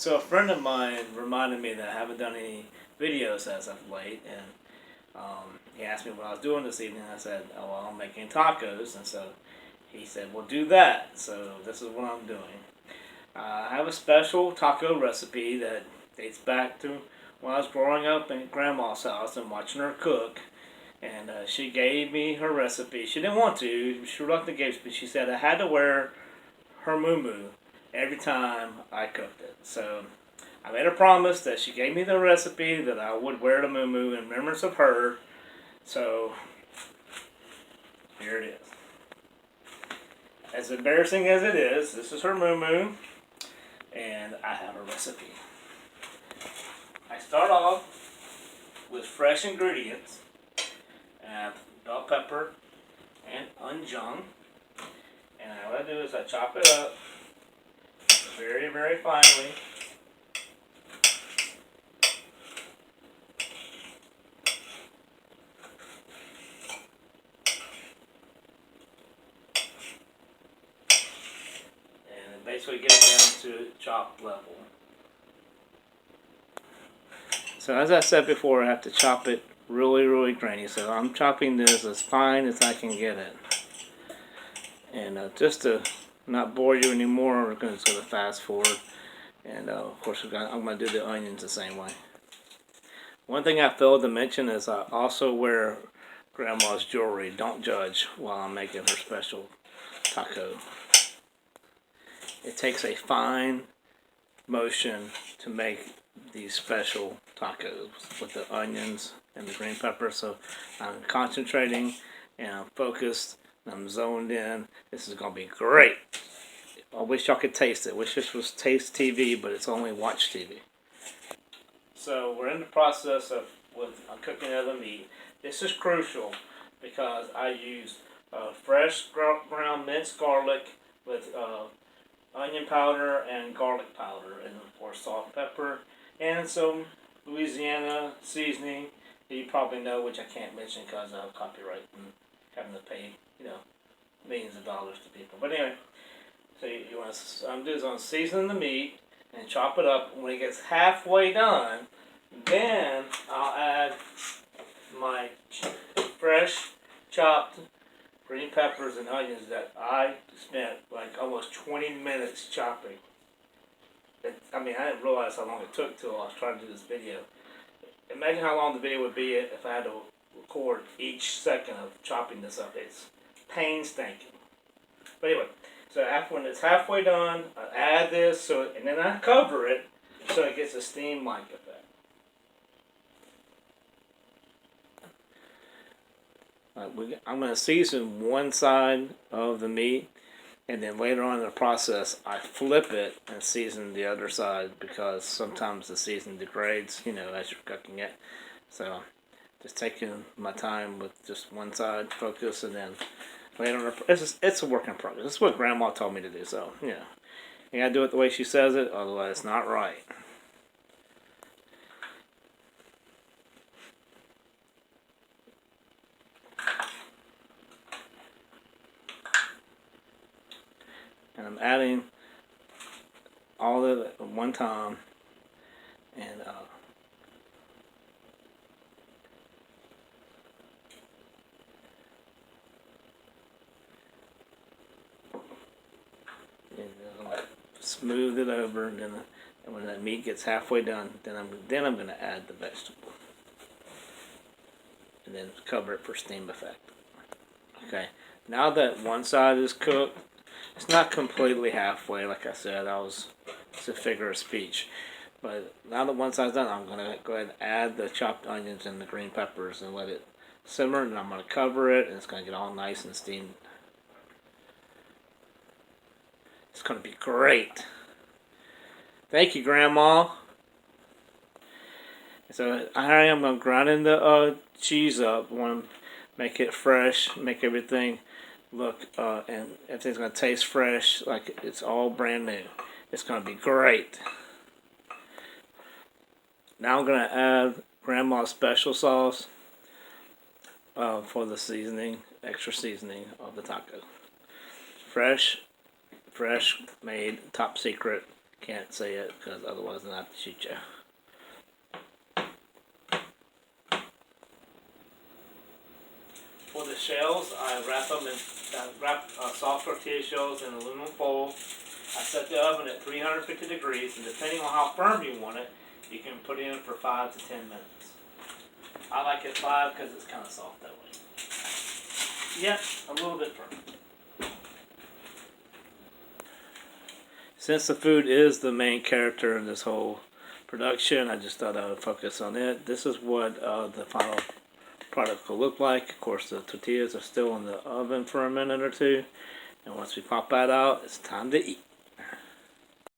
So a friend of mine reminded me that I haven't done any videos as of late, and he asked me what I was doing this evening. I said, "Oh, well, I'm making tacos," and so he said, "Well, do that." So this is what I'm doing. I have a special taco recipe that dates back to when I was growing up in Grandma's house and watching her cook. And she gave me her recipe. She didn't want to. She reluctantly gave it, but she said I had to wear her moo every time I cooked it. So I made a promise that she gave me the recipe that I would wear the moo in remembrance of her. So here it is. As embarrassing as it is, this is her moo, and I have a recipe. I start off with fresh ingredients. I have bell pepper and onion. And what I do is I chop it up very, very finely. And basically get it down to chop level. So as I said before, I have to chop it really, really grainy. So I'm chopping this as fine as I can get it. And just to not bore you anymore, we're going to fast forward. And of course, I'm going to do the onions the same way. One thing I failed to mention is I also wear Grandma's jewelry. Don't judge while I'm making her special taco. It takes a fine motion to make these special tacos with the onions and the green pepper. So I'm concentrating and I'm focused and I'm zoned in. This is going to be great. I wish y'all could taste it. I wish this was Taste TV, but it's only Watch TV. So we're in the process of cooking of the meat. This is crucial because I use fresh ground minced garlic with onion powder and garlic powder, and of course salt and pepper, and some Louisiana seasoning that you probably know, which I can't mention because of copyright and having to pay millions of dollars to people. But anyway, so you want to do is on season the meat and chop it up. When it gets halfway done, then I'll add my fresh chopped green peppers and onions that I spent like almost 20 minutes chopping. I didn't realize how long it took till I was trying to do this video. Imagine how long the video would be if I had to record each second of chopping this up. It's painstaking. But anyway, so when it's halfway done, I add this, and then I cover it so it gets a steam-like effect. I'm going to season one side of the meat, and then later on in the process, I flip it and season the other side because sometimes the season degrades, as you're cooking it. So just taking my time with just one side focus, and then later on, it's a work in progress. That's what Grandma told me to do. So you gotta do it the way she says it, otherwise it's not right. And I'm adding all of it at one time, and smooth it over, and then when that meat gets halfway done, then I'm going to add the vegetable, and then cover it for steam effect. Okay, now that one side is cooked, it's not completely halfway. Like I said, it's a figure of speech. But now that one side's done, I'm going to go ahead and add the chopped onions and the green peppers and let it simmer, and I'm going to cover it, and it's going to get all nice and steamed. It's going to be great. Thank you, Grandma. So I am going to grind the cheese up. I want to make it fresh, make everything look, and everything's going to taste fresh, like it's all brand new. It's going to be great. Now I'm going to add Grandma's special sauce for the seasoning, extra seasoning of the taco. Fresh made, top secret Can't say it because otherwise I'll have to shoot you. For the shells, I wrap them in soft tortilla shells in aluminum foil. I set the oven at 350 degrees, and depending on how firm you want it, you can put it in for 5 to 10 minutes. I like it 5 because it's kind of soft that way. Yep, a little bit firm. Since the food is the main character in this whole production, I just thought I would focus on it. This is what the final product will look like. Of course, the tortillas are still in the oven for a minute or two, and once we pop that out, it's time to eat.